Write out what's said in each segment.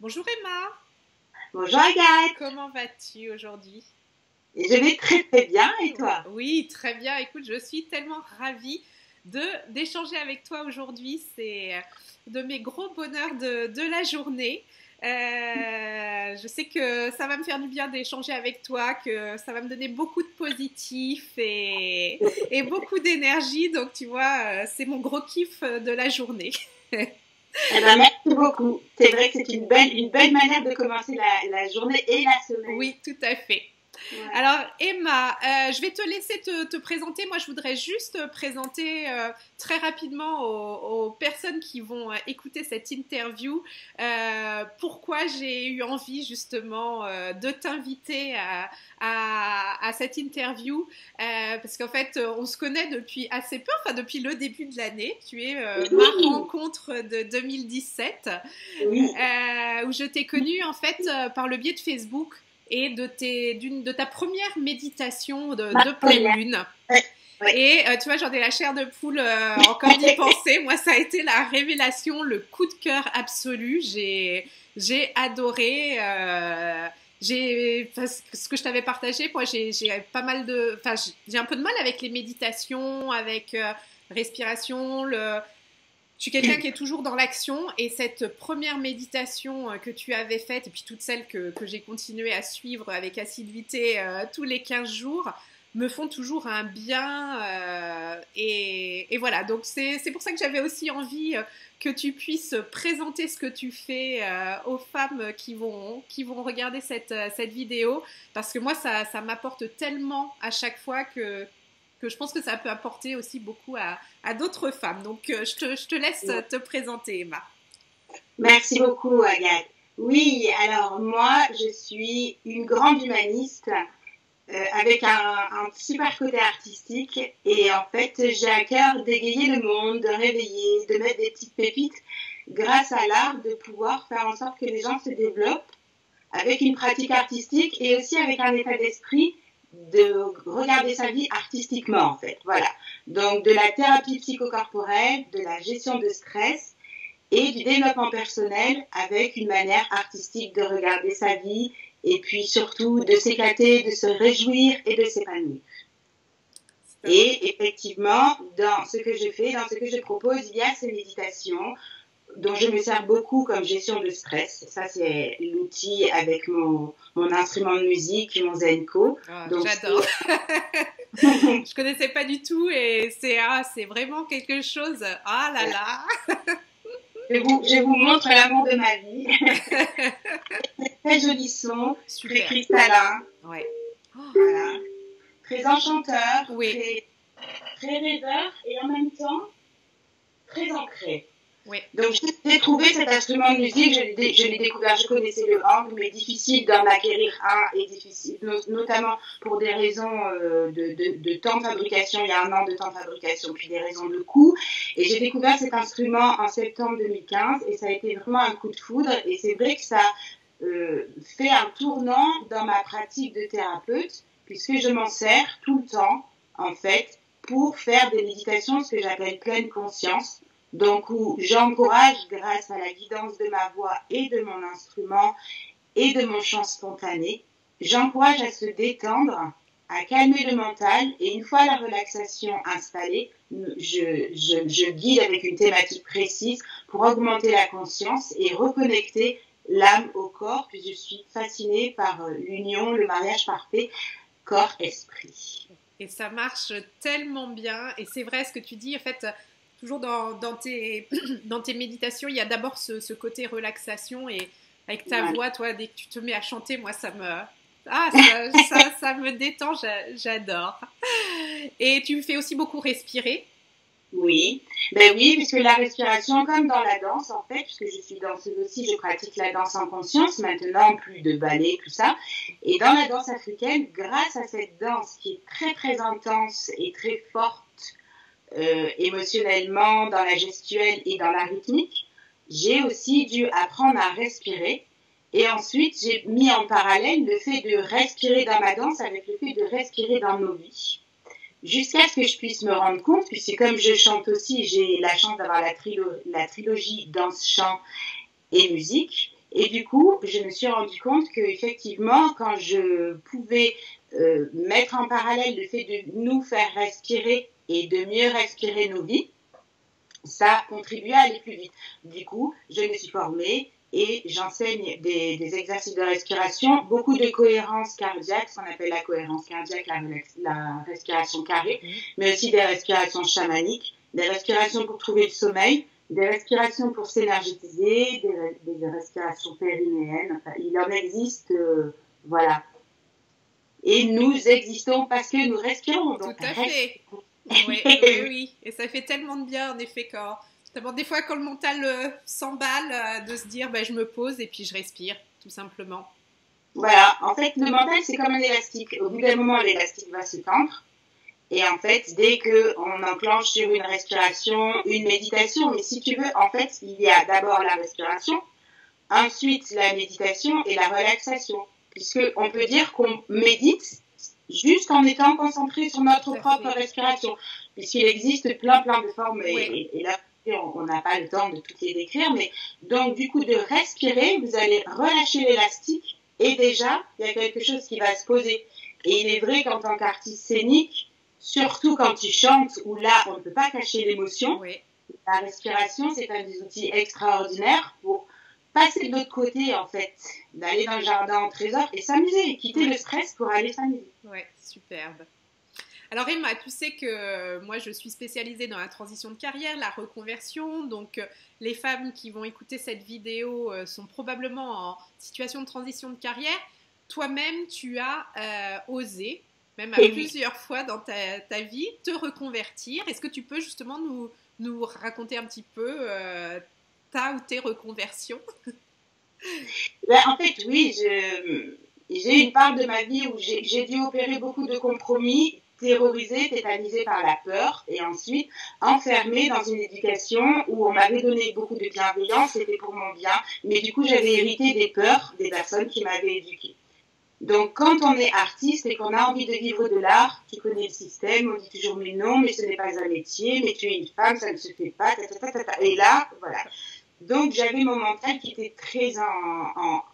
Bonjour Emma, Bonjour Agathe, comment vas-tu aujourd'hui? je vais très très bien et toi? Oui, très bien. Écoute, je suis tellement ravie d'échanger avec toi aujourd'hui. C'est de mes gros bonheurs de la journée. Je sais que ça va me faire du bien d'échanger avec toi, que ça va me donner beaucoup de positif et beaucoup d'énergie. Donc, tu vois, c'est mon gros kiff de la journée. Eh ben, merci beaucoup. C'est vrai que c'est une belle manière de commencer la journée et la semaine. Oui, tout à fait. Ouais. Alors Emma, je vais te laisser te présenter. Moi, je voudrais juste présenter très rapidement aux personnes qui vont écouter cette interview pourquoi j'ai eu envie justement de t'inviter à cette interview. Parce qu'en fait, on se connaît depuis assez peu, enfin depuis le début de l'année. Tu es ma Oui, rencontre de 2017 oui, où je t'ai connue en fait par le biais de Facebook et de ta première méditation ma de pleine première. lune. Ouais, ouais. Et tu vois, j'en ai la chair de poule encore d'y penser. Moi, ça a été la révélation, le coup de cœur absolu. J'ai adoré. Ce que je t'avais partagé, moi, j'ai pas mal de, enfin, j'ai un peu de mal avec les méditations, avec respiration, je suis quelqu'un qui est toujours dans l'action et cette première méditation que tu avais faite et puis toutes celles que j'ai continué à suivre avec assiduité tous les 15 jours me font toujours un bien et voilà, donc c'est pour ça que j'avais aussi envie que tu puisses présenter ce que tu fais aux femmes qui vont regarder cette vidéo parce que moi ça m'apporte tellement à chaque fois que je pense que ça peut apporter aussi beaucoup à d'autres femmes. Donc, je te laisse te présenter, Emma. Merci beaucoup Agathe. Oui, alors moi je suis une grande humaniste avec un super côté artistique et en fait j'ai à cœur d'égayer le monde, de réveiller, de mettre des petites pépites grâce à l'art, de pouvoir faire en sorte que les gens se développent avec une pratique artistique et aussi avec un état d'esprit de regarder sa vie artistiquement en fait. Voilà. Donc de la thérapie psychocorporelle, de la gestion de stress et du développement personnel avec une manière artistique de regarder sa vie et puis surtout de s'éclater, de se réjouir et de s'épanouir. Et effectivement, dans ce que je fais, dans ce que je propose, il y a ces méditations dont je me sers beaucoup comme gestion de stress. Ça, c'est l'outil avec mon instrument de musique, mon Zenko. Oh, Donc, j'adore. Je connaissais pas du tout et c'est vraiment quelque chose. Ah là là. je vous montre l'amour de ma vie. Très joli son, très Super. cristallin, Ouais. Oh, voilà. Très enchanteur, oui. très rêveur et en même temps très ancré. Oui. Donc j'ai trouvé cet instrument de musique, je l'ai découvert, je connaissais le hang, mais difficile d'en acquérir un et difficile, notamment pour des raisons de temps de fabrication, il y a un an de temps de fabrication, puis des raisons de coût. Et j'ai découvert cet instrument en septembre 2015 et ça a été vraiment un coup de foudre. Et c'est vrai que ça fait un tournant dans ma pratique de thérapeute, puisque je m'en sers tout le temps, en fait, pour faire des méditations, ce que j'appelle pleine conscience. Donc, où j'encourage, grâce à la guidance de ma voix et de mon instrument et de mon chant spontané, j'encourage à se détendre, à calmer le mental. Et une fois la relaxation installée, je guide avec une thématique précise pour augmenter la conscience et reconnecter l'âme au corps, puis je suis fascinée par l'union, le mariage parfait, corps-esprit. Et ça marche tellement bien. Et c'est vrai ce que tu dis, en fait, toujours dans tes méditations, il y a d'abord ce côté relaxation et avec ta Voilà. voix, toi, dès que tu te mets à chanter, moi, ça me détend, j'adore. Et tu me fais aussi beaucoup respirer. Oui, ben oui, puisque la respiration, comme dans la danse, en fait, puisque je suis danseuse aussi, je pratique la danse en conscience maintenant, plus de ballet, tout ça. Et dans la danse africaine, grâce à cette danse qui est très très intense et très forte émotionnellement, dans la gestuelle et dans la rythmique, j'ai aussi dû apprendre à respirer. Et ensuite, j'ai mis en parallèle le fait de respirer dans ma danse avec le fait de respirer dans nos vies jusqu'à ce que je puisse me rendre compte, puisque comme je chante aussi, j'ai la chance d'avoir la trilogie danse, chant et musique. Et du coup, je me suis rendu compte qu'effectivement, quand je pouvais mettre en parallèle le fait de nous faire respirer et de mieux respirer nos vies, ça contribuait à aller plus vite. Du coup, je me suis formée et j'enseigne des exercices de respiration, beaucoup de cohérence cardiaque, ce qu'on appelle la cohérence cardiaque, la respiration carrée, mais aussi des respirations chamaniques, des respirations pour trouver le sommeil, des respirations pour s'énergétiser, des respirations périnéennes. Enfin, il en existe, voilà. Et nous existons parce que nous respirons. Donc, tout à fait. Oui. Et ça fait tellement de bien, en effet, des fois, quand le mental s'emballe, de se dire, je me pose et puis je respire, tout simplement. Voilà. En fait, le mental, c'est comme un élastique. Au bout d'un moment, l'élastique va se tendre. Et en fait, dès qu'on enclenche sur une respiration, une méditation, mais si tu veux, en fait, il y a d'abord la respiration, ensuite la méditation et la relaxation. Puisqu'on peut dire qu'on médite juste en étant concentré sur notre propre respiration. Puisqu'il existe plein de formes, et là, on n'a pas le temps de toutes les décrire, mais donc du coup, de respirer, vous allez relâcher l'élastique, et déjà, il y a quelque chose qui va se poser. Et il est vrai qu'en tant qu'artiste scénique, surtout quand tu chantes, où là, on ne peut pas cacher l'émotion, la respiration, c'est un des outils extraordinaires pour passer de l'autre côté, en fait, d'aller dans le jardin en trésor et s'amuser, quitter le stress pour aller s'amuser. Ouais, superbe. Alors Emma, tu sais que moi je suis spécialisée dans la transition de carrière, la reconversion, donc les femmes qui vont écouter cette vidéo sont probablement en situation de transition de carrière. Toi-même, tu as osé, même à plusieurs fois dans ta vie, te reconvertir. Est-ce que tu peux justement nous raconter un petit peu ta ou tes reconversions? En fait, oui, j'ai une part de ma vie où j'ai dû opérer beaucoup de compromis, terrorisée, tétanisée par la peur, et ensuite enfermée dans une éducation où on m'avait donné beaucoup de bienveillance, c'était pour mon bien, mais du coup j'avais hérité des peurs des personnes qui m'avaient éduquée. Donc quand on est artiste et qu'on a envie de vivre de l'art, tu connais le système, on dit toujours mais non, mais ce n'est pas un métier, mais tu es une femme, ça ne se fait pas, et là, voilà. Donc j'avais mon mental qui était très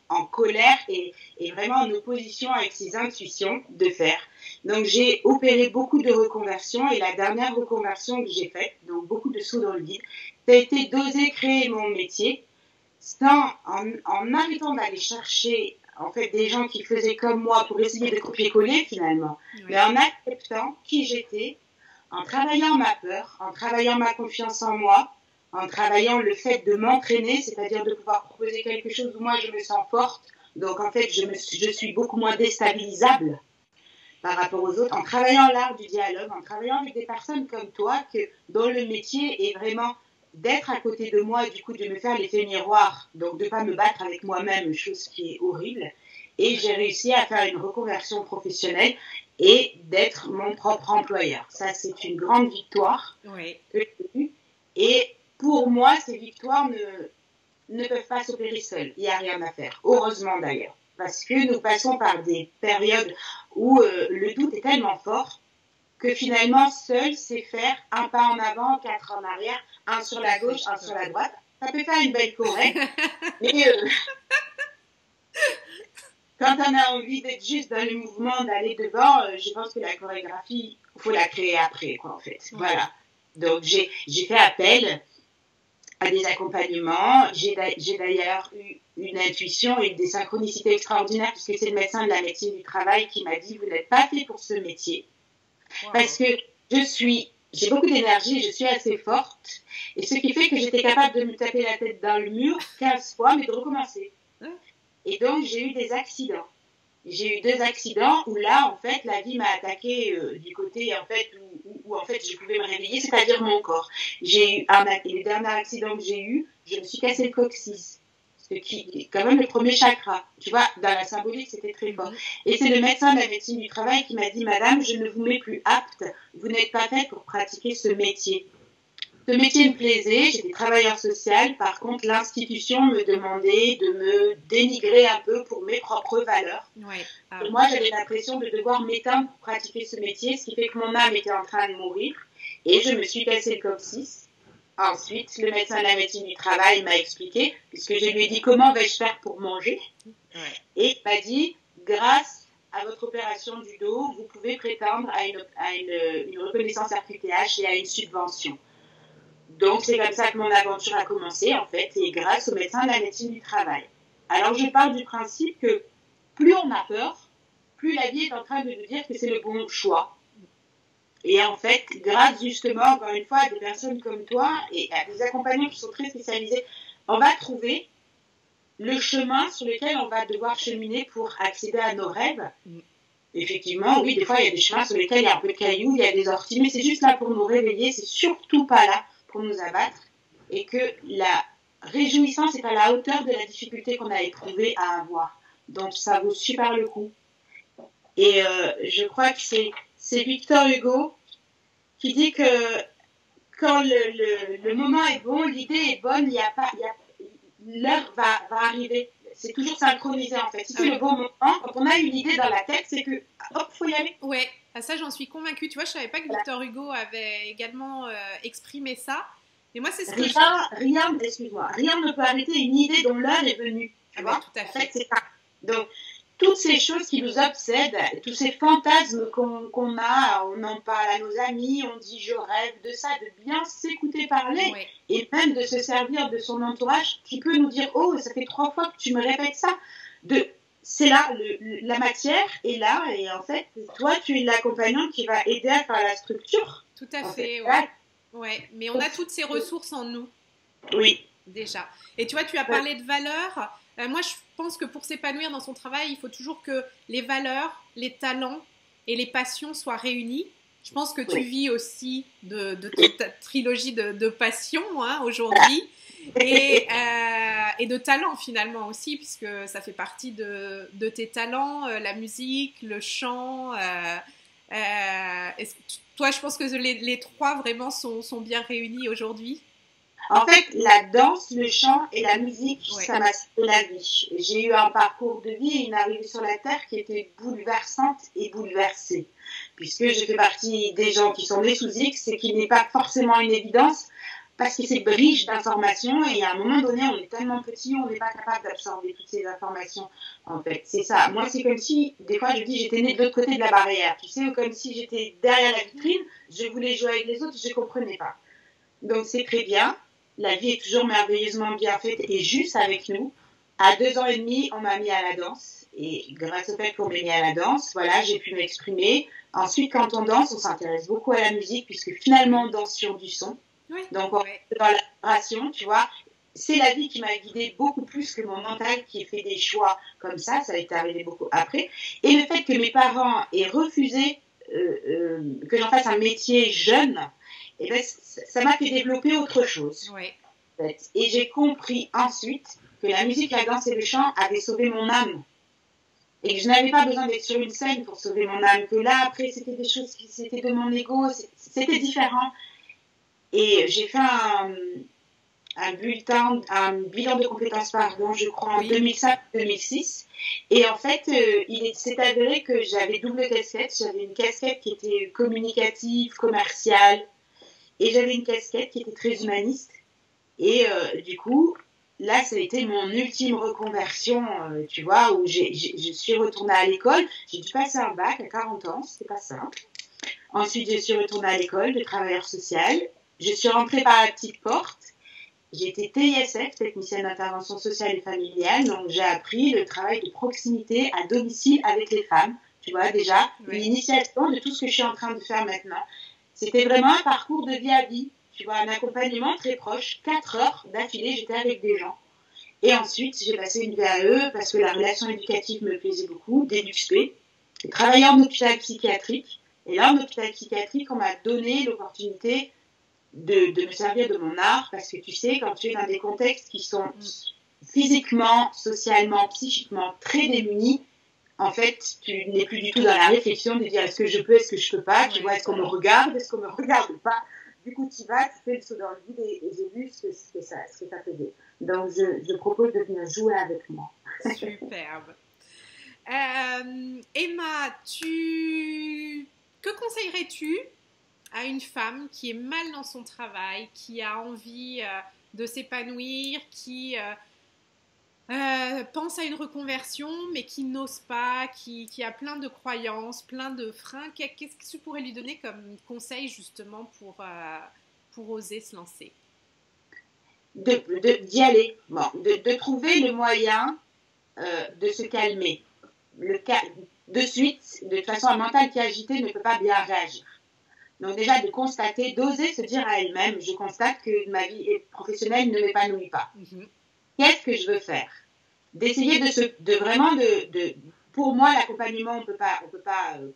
en colère et vraiment en opposition avec ses intuitions de faire. Donc j'ai opéré beaucoup de reconversions et la dernière reconversion que j'ai faite, donc beaucoup de sauts dans le vide, ça a été d'oser créer mon métier en arrêtant d'aller chercher en fait des gens qui faisaient comme moi pour essayer de copier-coller finalement, mais en acceptant qui j'étais, en travaillant ma peur, en travaillant ma confiance en moi, en travaillant le fait de m'entraîner, c'est-à-dire de pouvoir proposer quelque chose où moi je me sens forte. Donc en fait, je suis beaucoup moins déstabilisable par rapport aux autres, en travaillant l'art du dialogue, en travaillant avec des personnes comme toi, dont le métier est vraiment d'être à côté de moi et du coup de me faire l'effet miroir, donc de ne pas me battre avec moi-même, chose qui est horrible. Et j'ai réussi à faire une reconversion professionnelle et d'être mon propre employeur. Ça, c'est une grande victoire que j'ai eue. Et pour moi, ces victoires ne peuvent pas s'opérer seules. Il n'y a rien à faire. Heureusement d'ailleurs. Parce que nous passons par des périodes où le doute est tellement fort que finalement, seul, c'est faire un pas en avant, 4 en arrière, un sur la gauche, un sur la droite. Ça peut faire une belle choré, mais quand on a envie d'être juste dans le mouvement, d'aller devant, je pense que la chorégraphie, il faut la créer après, quoi, en fait. Voilà. Donc, j'ai fait appel à des accompagnements. J'ai d'ailleurs eu une intuition et des synchronicités extraordinaires puisque c'est le médecin de la médecine du travail qui m'a dit « Vous n'êtes pas fait pour ce métier. » Parce que j'ai beaucoup d'énergie, je suis assez forte. Et ce qui fait que j'étais capable de me taper la tête dans le mur 15 fois, mais de recommencer. Et donc, j'ai eu des accidents. J'ai eu 2 accidents où là, en fait, la vie m'a attaqué du côté, en fait, où en fait, je pouvais me réveiller, c'est-à-dire mon corps. J'ai eu le dernier accident que j'ai eu, je me suis cassé le coccyx. Ce qui est quand même le premier chakra. Tu vois, dans la symbolique, c'était très fort. Et c'est le médecin de la médecine du travail qui m'a dit « Madame, je ne vous mets plus apte, vous n'êtes pas faite pour pratiquer ce métier. » Ce métier me plaisait, j'étais travailleur social, par contre l'institution me demandait de me dénigrer un peu pour mes propres valeurs. Et moi j'avais l'impression de devoir m'éteindre pour pratiquer ce métier, ce qui fait que mon âme était en train de mourir et je me suis cassé le coccyx. Ensuite, le médecin de la médecine du travail m'a expliqué, puisque je lui ai dit comment vais-je faire pour manger. Et il m'a dit, grâce à votre opération du dos, vous pouvez prétendre à une reconnaissance RQTH et à une subvention. Donc, c'est comme ça que mon aventure a commencé, en fait, et grâce au médecin de la médecine du travail. Alors, je pars du principe que plus on a peur, plus la vie est en train de nous dire que c'est le bon choix. Et en fait, grâce justement, encore une fois, à des personnes comme toi et à des accompagnants qui sont très spécialisés, on va trouver le chemin sur lequel on va devoir cheminer pour accéder à nos rêves. Effectivement, oui, des fois, il y a des chemins sur lesquels il y a un peu de cailloux, il y a des orties, mais c'est juste là pour nous réveiller, c'est surtout pas là pour nous abattre, et que la réjouissance est à la hauteur de la difficulté qu'on a éprouvée à avoir. Donc, ça vaut super le coup. Et je crois que c'est Victor Hugo qui dit que quand le moment est bon, l'idée est bonne, l'heure va arriver. C'est toujours synchronisé en fait. Si c'est le bon moment, quand on a une idée dans la tête, c'est que hop, faut y aller. Ouais, à ça j'en suis convaincue. Tu vois, je savais pas que Victor Hugo avait également exprimé ça. Mais moi, c'est ce que rien ne peut arrêter une idée dont l'heure est venue. Tu vois, tout à fait. En fait, c'est ça. Donc, toutes ces choses qui nous obsèdent, tous ces fantasmes qu'on a, on en parle à nos amis, on dit je rêve de ça, de bien s'écouter parler, et même de se servir de son entourage qui peut nous dire oh, ça fait 3 fois que tu me répètes ça. C'est là, la matière est là, et en fait, toi, tu es l'accompagnant qui va aider à faire la structure. Tout à fait, ouais. Ouais, mais on a toutes ces ressources en nous. Oui. Déjà. Et tu vois, tu as parlé de valeurs. Moi, je pense que pour s'épanouir dans son travail, il faut toujours que les valeurs, les talents et les passions soient réunis. Je pense que tu vis aussi de ta trilogie de passion aujourd'hui et de talents finalement aussi, puisque ça fait partie de tes talents, la musique, le chant. Toi, je pense que les 3 vraiment sont bien réunis aujourd'hui. En fait, la danse, le chant et la musique, ça m'a sauvé la vie. J'ai eu un parcours de vie et une arrivée sur la Terre qui était bouleversante et bouleversée. Puisque je fais partie des gens qui sont nés sous X, et qui n'est pas forcément une évidence, parce que c'est riche d'informations et à un moment donné, on est tellement petit, on n'est pas capable d'absorber toutes ces informations. En fait, c'est ça. Moi, c'est comme si, des fois, je dis, j'étais née de l'autre côté de la barrière. Tu sais, comme si j'étais derrière la vitrine, je voulais jouer avec les autres, je ne comprenais pas. Donc, c'est très bien. La vie est toujours merveilleusement bien faite et juste avec nous. À 2 ans et demi, on m'a mis à la danse. Et grâce au fait qu'on m'ait mis à la danse, voilà, j'ai pu m'exprimer. Ensuite, quand on danse, on s'intéresse beaucoup à la musique, puisque finalement, on danse sur du son. Oui, donc, on est dans la vibration, tu vois. C'est la vie qui m'a guidée beaucoup plus que mon mental qui a fait des choix comme ça. Ça a été arrivé beaucoup après. Et le fait que mes parents aient refusé que j'en fasse un métier jeune, et ben, ça m'a fait développer autre chose. Oui. En fait. Et j'ai compris ensuite que la musique, la danse et le chant avaient sauvé mon âme. Et que je n'avais pas besoin d'être sur une scène pour sauver mon âme. Que là, après, c'était des choses qui c'était de mon ego. C'était différent. Et j'ai fait un bilan de compétences, je crois, en 2005-2006. Et en fait, il s'est avéré que j'avais double casquette. J'avais une casquette qui était communicative, commerciale. Et j'avais une casquette qui était très humaniste. Et du coup, là, ça a été mon ultime reconversion, tu vois, où je suis retournée à l'école. J'ai dû passer un bac à 40 ans, c'était pas simple. Ensuite, je suis retournée à l'école de travailleur social. Je suis rentrée par la petite porte. J'ai été TISF, technicienne d'intervention sociale et familiale. Donc, j'ai appris le travail de proximité à domicile avec les femmes. Tu vois, déjà, une initiation de tout ce que je suis en train de faire maintenant. C'était vraiment un parcours de vie à vie, tu vois, un accompagnement très proche, 4 heures d'affilée, j'étais avec des gens. Et ensuite, j'ai passé une VAE parce que la relation éducative me plaisait beaucoup, DELUXP, travaillé en hôpital psychiatrique. Et là, en hôpital psychiatrique, on m'a donné l'opportunité de me servir de mon art parce que tu sais, quand tu es dans des contextes qui sont physiquement, socialement, psychiquement très démunis, en fait, tu n'es plus du tout dans la réflexion de dire est-ce que je peux, est-ce que je peux pas, tu vois, est-ce qu'on me regarde, est-ce qu'on me regarde pas. Du coup, tu vas, tu fais le saut dans le vide et j'ai vu ce que ça faisait. Donc, je propose de venir jouer avec moi. Superbe. Emma, que conseillerais-tu à une femme qui est mal dans son travail, qui a envie de s'épanouir, qui pense à une reconversion, mais qui n'ose pas, qui a plein de croyances, plein de freins. Qu'est-ce que tu pourrais lui donner comme conseil justement pour oser se lancer? D'y aller, bon, de trouver le moyen de se calmer. De suite, de toute façon, un mental qui est agité ne peut pas bien réagir. Donc déjà, de constater, d'oser se dire à elle-même, je constate que ma vie professionnelle ne m'épanouit pas. Qu'est-ce que je veux faire? D'essayer vraiment pour moi, l'accompagnement, on peut pas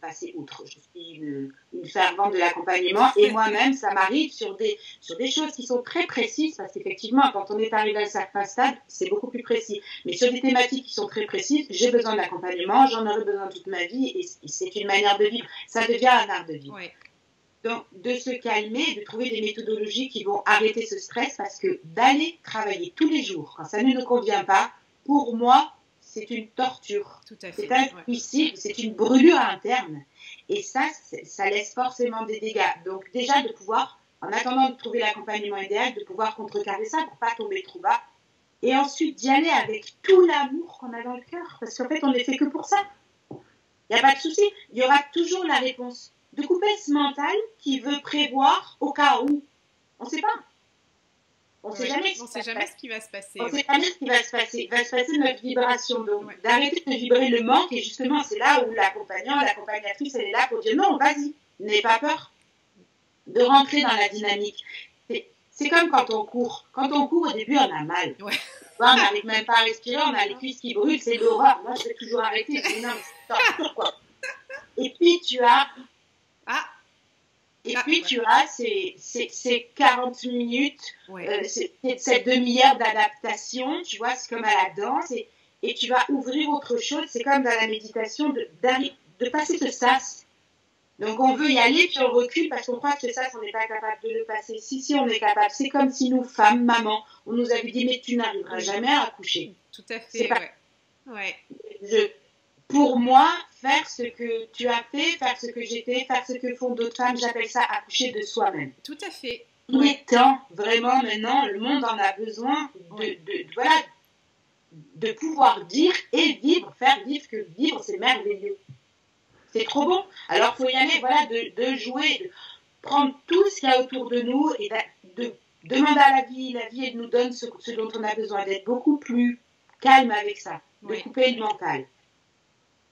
passer outre. Je suis une fervente de l'accompagnement et moi-même, ça m'arrive sur des choses qui sont très précises parce qu'effectivement, quand on est arrivé à un certain stade, c'est beaucoup plus précis. Mais sur des thématiques qui sont très précises, j'ai besoin d'accompagnement, j'en aurai besoin toute ma vie et c'est une manière de vivre. Ça devient un art de vivre. Ouais. Donc, de se calmer, de trouver des méthodologies qui vont arrêter ce stress parce que d'aller travailler tous les jours, quand ça ne nous convient pas, pour moi, c'est une torture. Tout à fait. C'est un suicide, c'est une brûlure interne. Et ça laisse forcément des dégâts. Donc, déjà, de pouvoir, en attendant de trouver l'accompagnement idéal, de pouvoir contrecarrer ça pour pas tomber trop bas. Et ensuite, d'y aller avec tout l'amour qu'on a dans le cœur. Parce qu'en fait, on n'est fait que pour ça. Il n'y a pas de souci. Il y aura toujours la réponse. De couper ce mental qui veut prévoir au cas où. On ne sait pas. On ne sait jamais ce qui va se passer. On ne sait jamais ce qui va se passer. Il va se passer notre vibration. Donc, d'arrêter de vibrer le manque. Et justement, c'est là où l'accompagnant, l'accompagnatrice, elle est là pour dire non, vas-y, n'aie pas peur de rentrer dans la dynamique. C'est comme quand on court. Quand on court, au début, on a mal. Ouais. On n'arrive même pas à respirer, on a les cuisses qui brûlent, c'est l'horreur. Moi, je vais toujours arrêter. Je dis non, mais c'est torture, quoi. Et puis, tu as... tu as ces 40 minutes, cette demi-heure d'adaptation, tu vois, c'est comme à la danse, et tu vas ouvrir autre chose, c'est comme dans la méditation, de passer ce sas. Donc on veut y aller, puis on recule parce qu'on croit que ce sas, on n'est pas capable de le passer. Si, on est capable. C'est comme si nous, femmes, mamans, on nous avait dit, mais tu n'arriveras jamais à accoucher. Tout à fait, Pour moi, faire ce que tu as fait, faire ce que j'ai fait, faire ce que font d'autres femmes, j'appelle ça accoucher de soi-même. Tout à fait. Il est temps, vraiment, maintenant, le monde en a besoin de pouvoir dire et vivre, faire vivre que vivre, c'est merveilleux. C'est trop bon. Alors, il faut y aller, de jouer, de prendre tout ce qu'il y a autour de nous et de demander à la vie, elle nous donne ce dont on a besoin, d'être beaucoup plus calme avec ça, de couper le mental.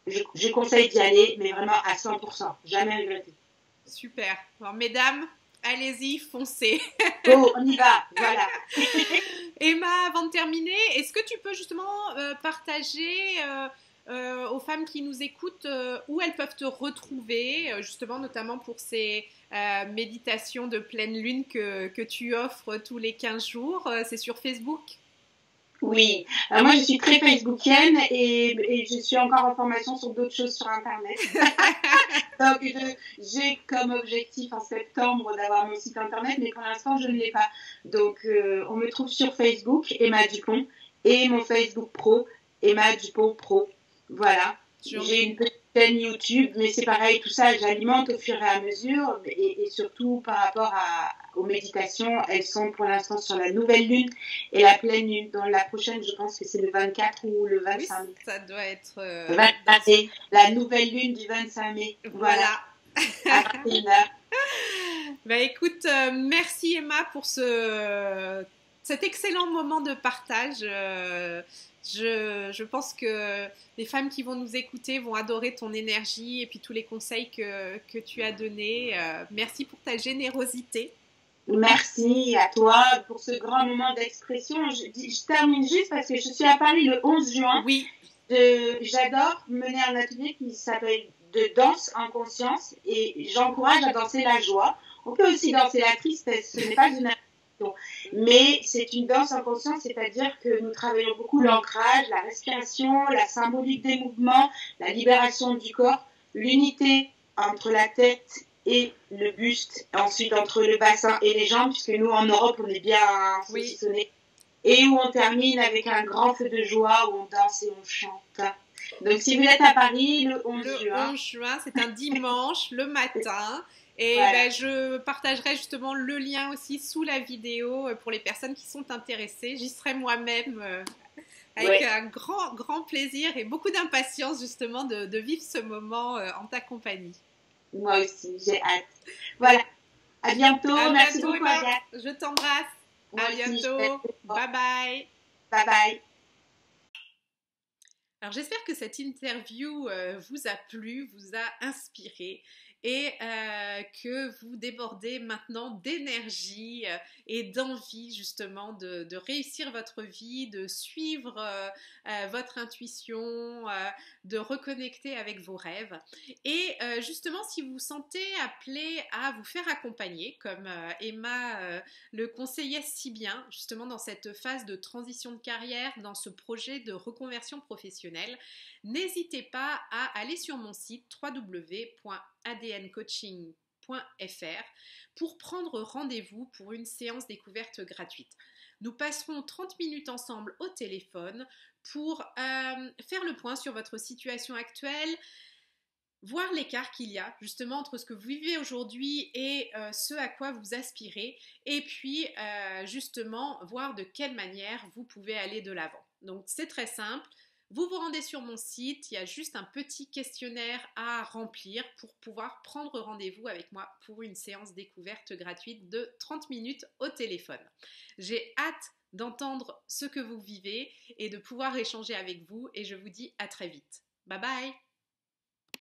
Je conseille d'y aller, mais vraiment à 100%. Jamais regretter. Super. Alors, mesdames, allez-y, foncez. Oh, on y va, voilà. Emma, avant de terminer, est-ce que tu peux justement partager aux femmes qui nous écoutent où elles peuvent te retrouver, justement, notamment pour ces méditations de pleine lune que tu offres tous les 15 jours. C'est sur Facebook ? Oui, moi je suis très facebookienne et je suis encore en formation sur d'autres choses sur Internet. Donc j'ai comme objectif en septembre d'avoir mon site Internet, mais pour l'instant je ne l'ai pas. Donc on me trouve sur Facebook, Emma Dupont, et mon Facebook pro, Emma Dupont Pro. Voilà. J'ai une petite chaîne YouTube, mais c'est pareil, tout ça j'alimente au fur et à mesure et surtout par rapport aux méditations, elles sont pour l'instant sur la nouvelle lune et la pleine lune. Dans la prochaine, je pense que c'est le 24 ou le 25 mai. Ça doit être... la nouvelle lune du 25 mai. Voilà. Écoute, merci Emma pour cet excellent moment de partage. Je pense que les femmes qui vont nous écouter vont adorer ton énergie et puis tous les conseils que tu as donnés. Merci pour ta générosité. Merci à toi pour ce grand moment d'expression. Je termine juste parce que je suis à Paris le 11 juin. Oui. J'adore mener un atelier qui s'appelle de danse en conscience et j'encourage à danser la joie. On peut aussi danser la tristesse, ce n'est pas une mais c'est une danse en conscience, c'est-à-dire que nous travaillons beaucoup l'ancrage, la respiration, la symbolique des mouvements, la libération du corps, l'unité entre la tête et le buste, ensuite entre le bassin et les jambes, puisque nous en Europe on est bien saucissonnés, et où on termine avec un grand feu de joie où on danse et on chante. Donc si vous êtes à Paris le 11 juin, c'est un dimanche le matin. Et Voilà. je partagerai justement le lien aussi sous la vidéo pour les personnes qui sont intéressées. J'y serai moi-même avec Ouais. un grand, grand plaisir et beaucoup d'impatience justement de vivre ce moment en ta compagnie. Moi aussi, j'ai hâte. Voilà. À À bientôt. Merci bientôt, beaucoup, Emma. Agathe. Je t'embrasse. Moi À aussi, je t'aime. bientôt. Bye bye. Bye bye. Alors j'espère que cette interview vous a plu, vous a inspiré et que vous débordez maintenant d'énergie et d'envie justement de réussir votre vie, de suivre votre intuition, de reconnecter avec vos rêves. Et justement, si vous vous sentez appelé à vous faire accompagner, comme Emma le conseillait si bien, justement dans cette phase de transition de carrière, dans ce projet de reconversion professionnelle, n'hésitez pas à aller sur mon site www.adncoaching.fr pour prendre rendez-vous pour une séance découverte gratuite. Nous passerons 30 minutes ensemble au téléphone pour faire le point sur votre situation actuelle, voir l'écart qu'il y a justement entre ce que vous vivez aujourd'hui et ce à quoi vous aspirez, et puis justement voir de quelle manière vous pouvez aller de l'avant. Donc c'est très simple. Vous vous rendez sur mon site, il y a juste un petit questionnaire à remplir pour pouvoir prendre rendez-vous avec moi pour une séance découverte gratuite de 30 minutes au téléphone. J'ai hâte d'entendre ce que vous vivez et de pouvoir échanger avec vous, et je vous dis à très vite. Bye bye!